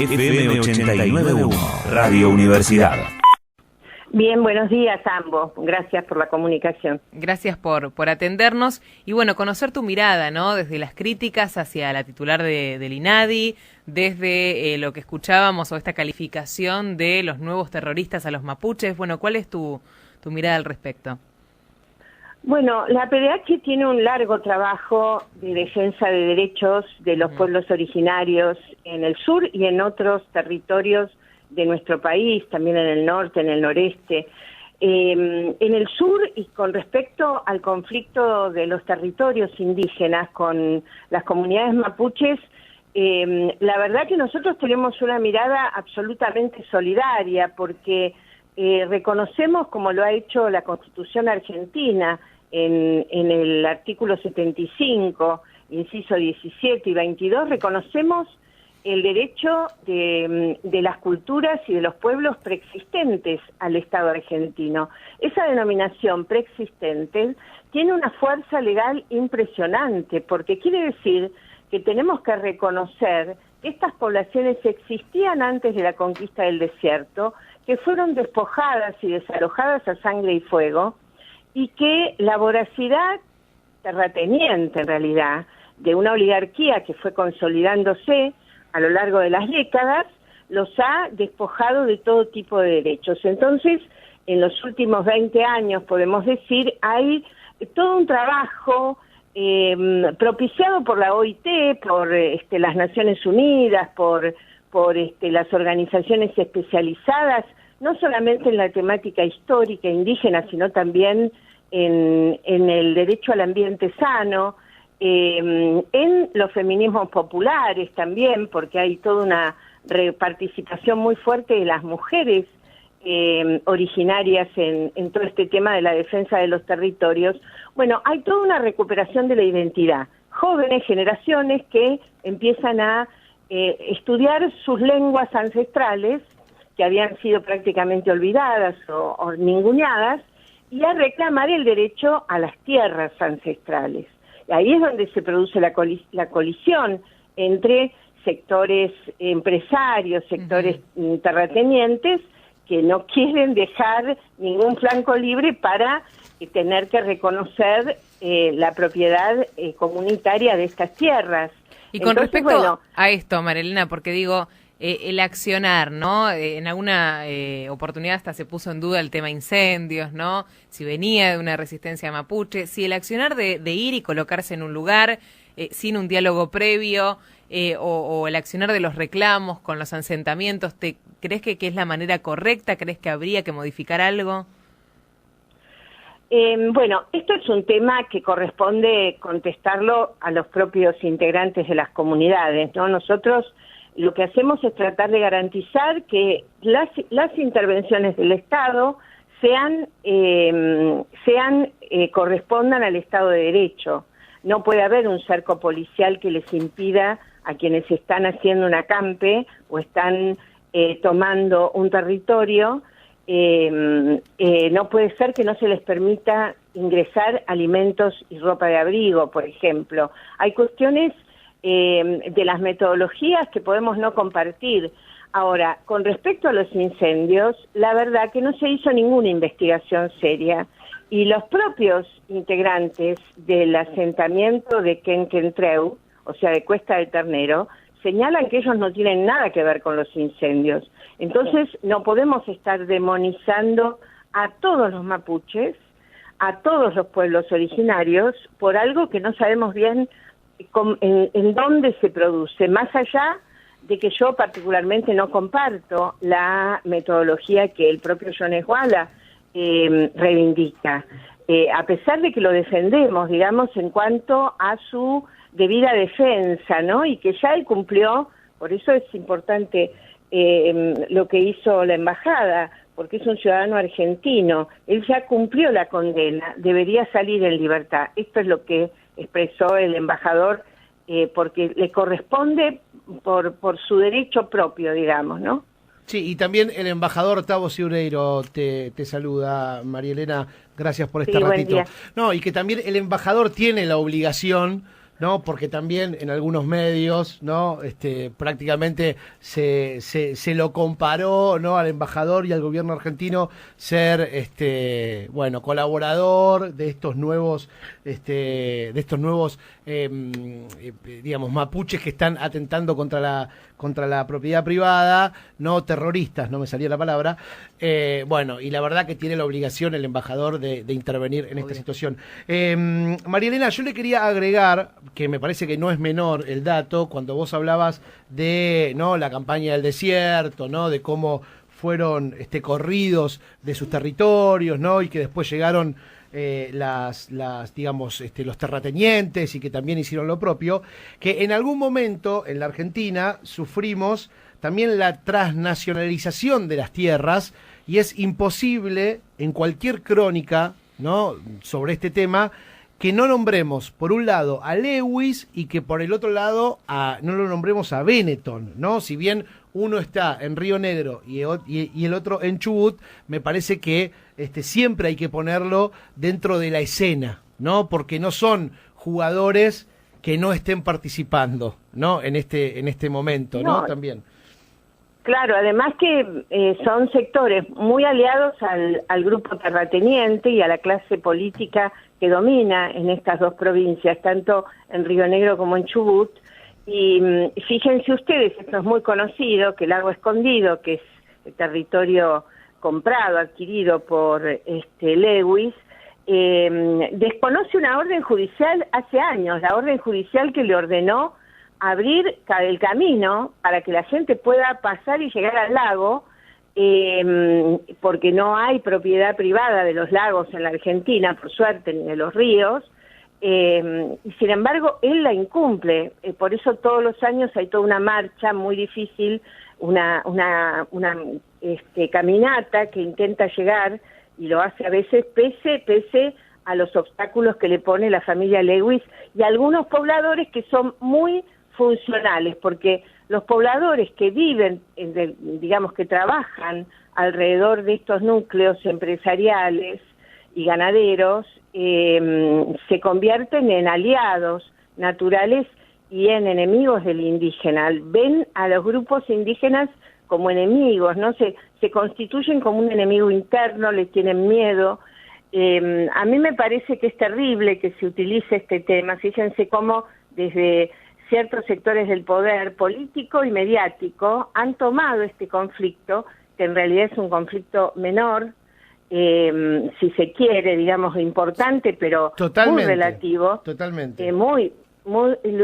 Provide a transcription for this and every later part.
FM 89.1, Radio Universidad. Bien, buenos días a ambos. Gracias por la comunicación. Gracias por atendernos y bueno, conocer tu mirada, ¿no? Desde las críticas hacia la titular del INADI, desde lo que escuchábamos o esta calificación de los nuevos terroristas a los mapuches. Bueno, ¿cuál es tu mirada al respecto? Bueno, la PDH tiene un largo trabajo de defensa de derechos de los pueblos originarios en el sur y en otros territorios de nuestro país, también en el norte, en el noreste. En el sur, y con respecto al conflicto de los territorios indígenas con las comunidades mapuches, la verdad que nosotros tenemos una mirada absolutamente solidaria, porque reconocemos, como lo ha hecho la Constitución argentina en el artículo 75, inciso 17 y 22, reconocemos el derecho de las culturas y de los pueblos preexistentes al Estado argentino. Esa denominación preexistente tiene una fuerza legal impresionante, porque quiere decir que tenemos que reconocer que estas poblaciones existían antes de la conquista del desierto, que fueron despojadas y desalojadas a sangre y fuego, y que la voracidad terrateniente, en realidad, de una oligarquía que fue consolidándose a lo largo de las décadas, los ha despojado de todo tipo de derechos. Entonces, en los últimos 20 años, podemos decir, hay todo un trabajo propiciado por la OIT, por las Naciones Unidas, por las organizaciones especializadas, no solamente en la temática histórica indígena, sino también en el derecho al ambiente sano, en los feminismos populares también, porque hay toda una participación muy fuerte de las mujeres originarias en todo este tema de la defensa de los territorios. Bueno, hay toda una recuperación de la identidad. Jóvenes generaciones que empiezan a estudiar sus lenguas ancestrales, que habían sido prácticamente olvidadas o ninguneadas, y a reclamar el derecho a las tierras ancestrales. Ahí es donde se produce la colisión entre sectores empresarios, sectores terratenientes, que no quieren dejar ningún flanco libre para tener que reconocer la propiedad comunitaria de estas tierras. Y con respecto a esto, Marilena, porque digo, el accionar, ¿no? En alguna oportunidad hasta se puso en duda el tema incendios, ¿no? Si venía de una resistencia mapuche, si el accionar de ir y colocarse en un lugar sin un diálogo previo, o el accionar de los reclamos con los asentamientos, ¿crees que es la manera correcta? ¿Crees que habría que modificar algo? Bueno, esto es un tema que corresponde contestarlo a los propios integrantes de las comunidades, ¿no? Nosotros lo que hacemos es tratar de garantizar que las intervenciones del Estado correspondan al Estado de Derecho. No puede haber un cerco policial que les impida a quienes están haciendo un acampe o están tomando un territorio. No puede ser que no se les permita ingresar alimentos y ropa de abrigo, por ejemplo. Hay cuestiones de las metodologías que podemos no compartir. Ahora, con respecto a los incendios, la verdad que no se hizo ninguna investigación seria, y los propios integrantes del asentamiento de Quenquentreu, o sea, de Cuesta del Ternero, señalan que ellos no tienen nada que ver con los incendios. Entonces, no podemos estar demonizando a todos los mapuches, a todos los pueblos originarios, por algo que no sabemos bien en dónde se produce, más allá de que yo particularmente no comparto la metodología que el propio John Esguala reivindica, a pesar de que lo defendemos, digamos, en cuanto a su debida defensa, ¿no? Y que ya él cumplió, por eso es importante lo que hizo la embajada, porque es un ciudadano argentino, él ya cumplió la condena, debería salir en libertad. Esto es lo que expresó el embajador, porque le corresponde por su derecho propio, digamos, ¿no? Sí, y también el embajador Tavo Siureiro te saluda, María Elena, gracias por este ratito. No, y que también el embajador tiene la obligación, ¿no? Porque también en algunos medios, ¿no? Prácticamente se lo comparó, ¿no? Al embajador y al gobierno argentino ser, bueno, colaborador de estos nuevos, digamos, mapuches que están atentando contra la propiedad privada, no terroristas, no me salía la palabra. Bueno, y la verdad que tiene la obligación el embajador de intervenir en esta situación. María Elena, yo le quería agregar, que me parece que no es menor el dato, cuando vos hablabas de, ¿no?, la campaña del desierto, ¿no?, de cómo fueron corridos de sus territorios, ¿no?, y que después llegaron digamos, los terratenientes y que también hicieron lo propio, que en algún momento en la Argentina sufrimos también la transnacionalización de las tierras, y es imposible en cualquier crónica, ¿no?, sobre este tema que no nombremos por un lado a Lewis y que por el otro lado no lo nombremos a Benetton, ¿no? Si bien uno está en Río Negro y el otro en Chubut, me parece que siempre hay que ponerlo dentro de la escena, ¿no? Porque no son jugadores que no estén participando, ¿no?, en este momento, ¿no? También. Claro, además que son sectores muy aliados al grupo terrateniente y a la clase política que domina en estas dos provincias, tanto en Río Negro como en Chubut. Y fíjense ustedes, esto es muy conocido, que el Lago Escondido, que es el territorio comprado, adquirido por Lewis, desconoce una orden judicial hace años, la orden judicial que le ordenó abrir el camino para que la gente pueda pasar y llegar al lago, porque no hay propiedad privada de los lagos en la Argentina, por suerte, ni de los ríos, y sin embargo él la incumple. Por eso todos los años hay toda una marcha muy difícil, una caminata que intenta llegar, y lo hace a veces pese a los obstáculos que le pone la familia Lewis y algunos pobladores que son muy funcionales, porque los pobladores que viven, digamos, que trabajan alrededor de estos núcleos empresariales y ganaderos, se convierten en aliados naturales y en enemigos del indígena. Ven a los grupos indígenas como enemigos, ¿no? Se constituyen como un enemigo interno, le tienen miedo. A mí me parece que es terrible que se utilice este tema. Fíjense cómo desde ciertos sectores del poder político y mediático han tomado este conflicto, que en realidad es un conflicto menor, si se quiere, digamos, importante, pero muy relativo. Totalmente.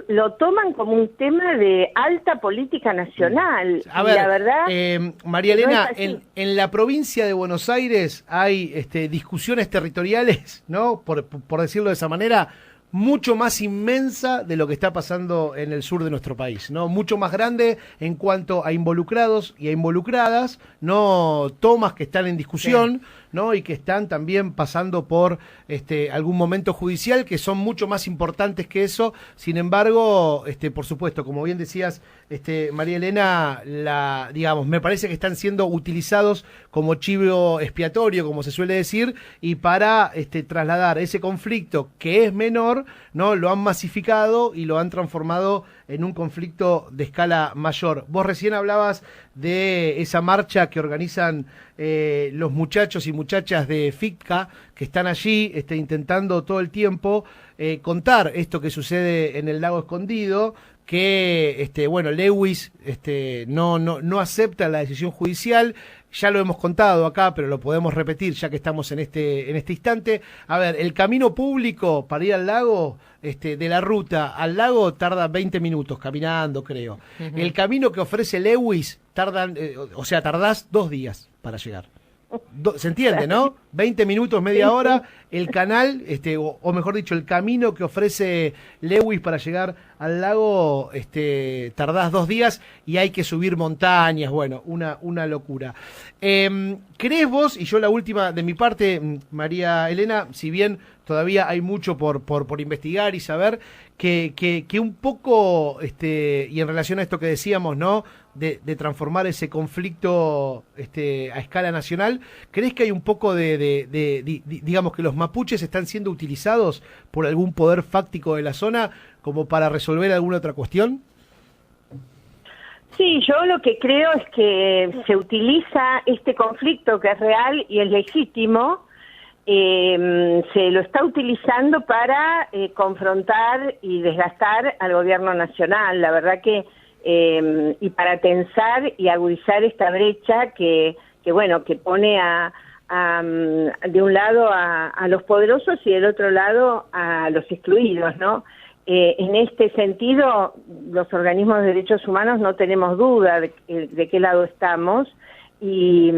Lo toman como un tema de alta política nacional. A ver, y la verdad, María Elena, no en la provincia de Buenos Aires hay discusiones territoriales, ¿no?, por decirlo de esa manera, mucho más inmensa de lo que está pasando en el sur de nuestro país, ¿no? Mucho más grande en cuanto a involucrados y a involucradas, no tomas que están en discusión, sí, ¿no?, y que están también pasando por algún momento judicial, que son mucho más importantes que eso. Sin embargo, por supuesto, como bien decías, María Elena, digamos, me parece que están siendo utilizados como chivo expiatorio, como se suele decir, y para trasladar ese conflicto que es menor, ¿no?, lo han masificado y lo han transformado en un conflicto de escala mayor. Vos recién hablabas de esa marcha que organizan los muchachos y muchachas de FICCA, que están allí intentando todo el tiempo contar esto que sucede en el Lago Escondido, que bueno, Lewis no acepta la decisión judicial. Ya lo hemos contado acá, pero lo podemos repetir ya que estamos en este instante. A ver, el camino público para ir al lago, de la ruta al lago tarda 20 minutos caminando, creo. Uh-huh. El camino que ofrece Lewis tardás 2 días para llegar. ¿Se entiende, no? 20 minutos, media hora, el canal, o mejor dicho, el camino que ofrece Lewis para llegar al lago, tardás 2 días y hay que subir montañas, bueno, una locura. ¿Crees vos, y yo la última de mi parte, María Elena, si bien todavía hay mucho por investigar y saber, que un poco, y en relación a esto que decíamos, ¿no?, de transformar ese conflicto a escala nacional, ¿crees que hay un poco digamos que los mapuches están siendo utilizados por algún poder fáctico de la zona como para resolver alguna otra cuestión? Sí, yo lo que creo es que se utiliza este conflicto que es real y es legítimo, se lo está utilizando para confrontar y desgastar al gobierno nacional. La verdad que y para tensar y agudizar esta brecha que pone de un lado a los poderosos y del otro lado a los excluidos, ¿no? En este sentido, los organismos de derechos humanos no tenemos duda de qué lado estamos y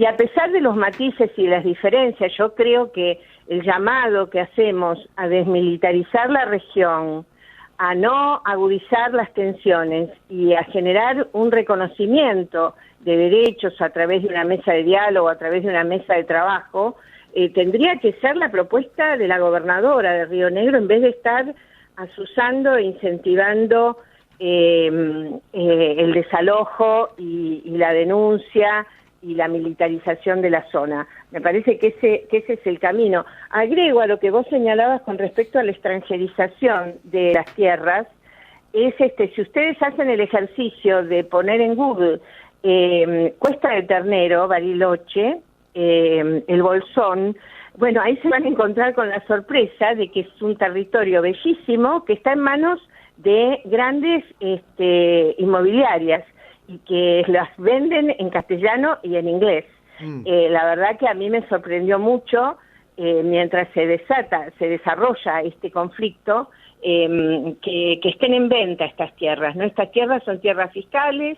a pesar de los matices y las diferencias, yo creo que el llamado que hacemos a desmilitarizar la región, a no agudizar las tensiones y a generar un reconocimiento de derechos a través de una mesa de diálogo, a través de una mesa de trabajo, tendría que ser la propuesta de la gobernadora de Río Negro en vez de estar azuzando e incentivando el desalojo y la denuncia y la militarización de la zona. Me parece que ese es el camino. Agrego a lo que vos señalabas con respecto a la extranjerización de las tierras, si ustedes hacen el ejercicio de poner en Google Cuesta del Ternero, Bariloche, el Bolsón, bueno, ahí se van a encontrar con la sorpresa de que es un territorio bellísimo que está en manos de grandes inmobiliarias y que las venden en castellano y en inglés. La verdad que a mí me sorprendió mucho mientras se desarrolla este conflicto, que estén en venta estas tierras, ¿no? Estas tierras son tierras fiscales,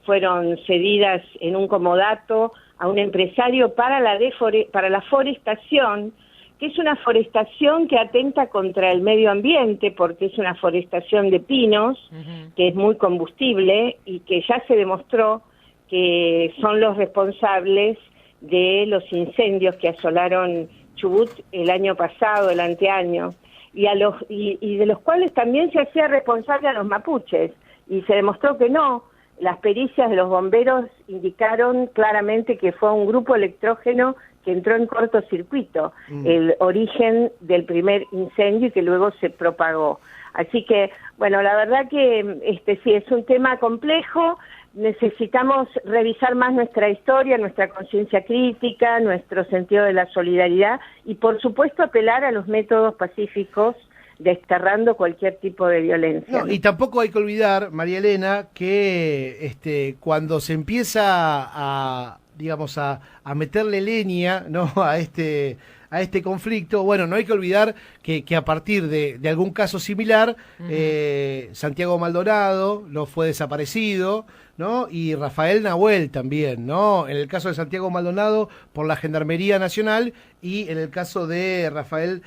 fueron cedidas en un comodato a un empresario para la forestación, que es una forestación que atenta contra el medio ambiente, porque es una forestación de pinos, que es muy combustible y que ya se demostró que son los responsables de los incendios que asolaron Chubut el año pasado, el anteaño, y de los cuales también se hacía responsable a los mapuches, y se demostró que no. Las pericias de los bomberos indicaron claramente que fue un grupo electrógeno que entró en cortocircuito, el origen del primer incendio y que luego se propagó. Así que, bueno, la verdad que sí, es un tema complejo, necesitamos revisar más nuestra historia, nuestra conciencia crítica, nuestro sentido de la solidaridad y, por supuesto, apelar a los métodos pacíficos desterrando cualquier tipo de violencia. No, y tampoco hay que olvidar, María Elena, que cuando se empieza a meterle leña, ¿no?, a este conflicto, bueno, no hay que olvidar que a partir de algún caso similar, Santiago Maldonado no fue desaparecido, ¿no?, y Rafael Nahuel también, ¿no? En el caso de Santiago Maldonado por la Gendarmería Nacional y en el caso de Rafael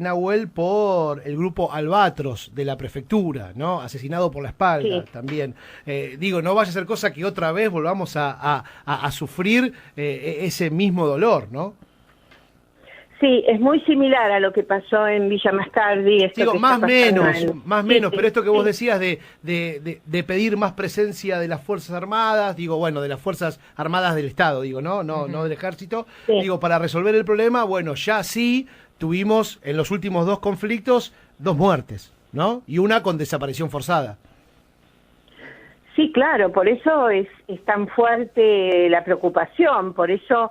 Nahuel por el grupo Albatros de la prefectura, ¿no? Asesinado por la espalda también. No vaya a ser cosa que otra vez volvamos a sufrir ese mismo dolor, ¿no? Sí, es muy similar a lo que pasó en Villa Mascardi. Más menos, pero esto que vos decías de pedir más presencia de las Fuerzas Armadas, de las Fuerzas Armadas del Estado, no del Ejército, para resolver el problema, bueno, ya sí tuvimos en los últimos 2 conflictos 2 muertes, ¿no? Y una con desaparición forzada. Sí, claro, por eso es tan fuerte la preocupación, por eso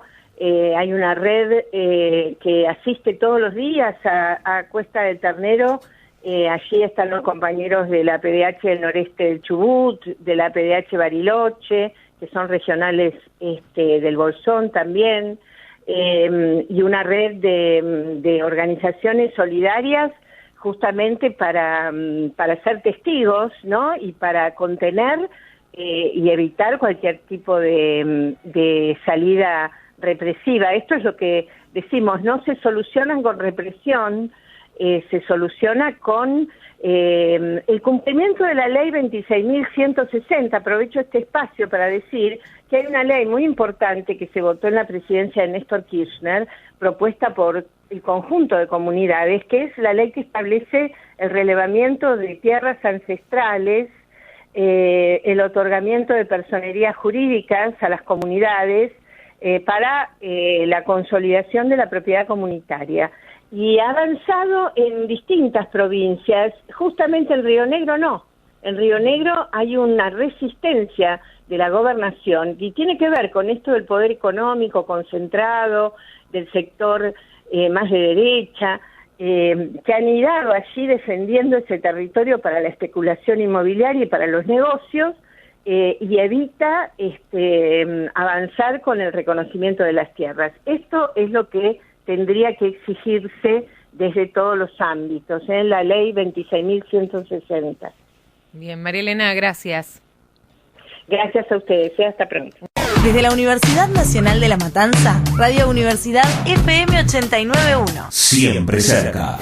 hay una red que asiste todos los días a Cuesta del Ternero. Allí están los compañeros de la PDH del noreste del Chubut, de la PDH Bariloche, que son regionales del Bolsón también, y una red de organizaciones solidarias justamente para ser testigos, ¿no?, y para contener y evitar cualquier tipo de salida represiva. Esto es lo que decimos, no se solucionan con represión, se soluciona con el cumplimiento de la ley 26.160. Aprovecho este espacio para decir que hay una ley muy importante que se votó en la presidencia de Néstor Kirchner, propuesta por el conjunto de comunidades, que es la ley que establece el relevamiento de tierras ancestrales el otorgamiento de personerías jurídicas a las comunidades para la consolidación de la propiedad comunitaria. Y ha avanzado en distintas provincias, justamente en Río Negro no. En Río Negro hay una resistencia de la gobernación y tiene que ver con esto del poder económico concentrado, del sector más de derecha, que han ido allí defendiendo ese territorio para la especulación inmobiliaria y para los negocios, y evita avanzar con el reconocimiento de las tierras. Esto es lo que tendría que exigirse desde todos los ámbitos, en la ley 26.160. Bien, María Elena, gracias. Gracias a ustedes, hasta pronto. Desde la Universidad Nacional de La Matanza, Radio Universidad FM 89.1. Siempre cerca.